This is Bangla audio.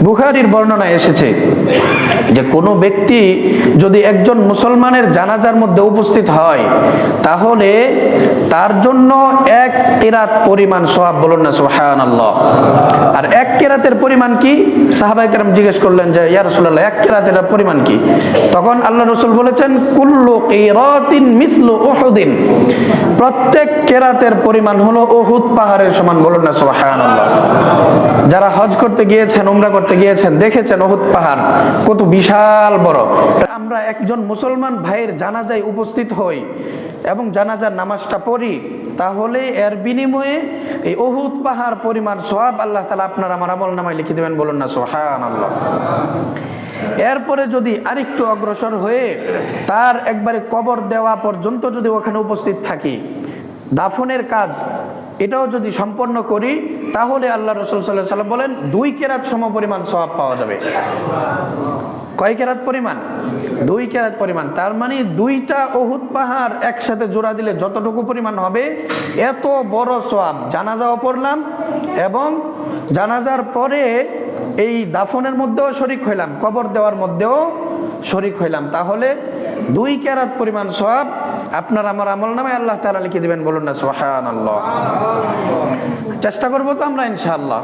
বুখারীর বর্ণনায় এসেছে যে কোনো ব্যক্তি যদি একজন মুসলমানের জানাজার মধ্যে উপস্থিত হয় তাহলে তার জন্য এক কিরাত পরিমাণ সওয়াব, বলুন না সুবহানাল্লাহ। আর এক কিরাতের পরিমাণ কি? সাহাবায়ে কেরাম জিজ্ঞেস করলেন যে ইয়া রাসূলুল্লাহ, এক কিরাতের পরিমাণ কি? তখন আল্লাহ রাসূল বলেছেন, কুল্লু কিরাতিন মিসলু উহুদিন, প্রত্যেক কিরাতের পরিমাণ হলো উহুদ পাহাড়ের সমান, বলুন না সুবহানাল্লাহ। যারা হজ করতে গিয়েছেন, উমরা করতে গিয়েছেন, দেখেছেন উহুদ পাহাড় কত বিশাল বড়। আমরা একজন মুসলমান ভাইয়ের জানাজায় উপস্থিত হই এবং জানাজার নামাজটা পড়ি, তাহলে এর বিনিময়ে এই উহুদ পাহাড় পরিমাণ সওয়াব আল্লাহ তাআলা আপনার আমার আমলনামায় লিখে দেবেন, বলুন না সুবহানাল্লাহ। এরপরে যদি আরেকটু অগ্রসর হয়ে তার একবারে কবর দেওয়া পর্যন্ত যদি ওখানে উপস্থিত থাকি, দাফনের কাজ এটাও যদি সম্পন্ন করি, তাহলে আল্লাহ রাসূল সাল্লাল্লাহু আলাইহি ওয়াসাল্লাম বলেন 2 কিরাত সমপরিমাণ সওয়াব পাওয়া যাবে। কয় কিরাত পরিমাণ? 2 কিরাত পরিমাণ। তার মানে 2টা উহুদ পাহাড় একসাথে জোড়া দিলে যতটুকু পরিমাণ হবে এত বড় সওয়াব। জানাজাও পড়লাম এবং জানাজার পরে এই দাফনের মধ্যেও শরীক হইলাম, কবর দেওয়ার মধ্যেও শরীক হইলাম, তাহলে 2 কিরাত পরিমাণ সওয়াব আপনার আমার আমলনামায় আল্লাহ তাআলা লিখে দিবেন, বলুন না সুবহানাল্লাহ। চেষ্টা করব তো আমরা ইনশাআল্লাহ।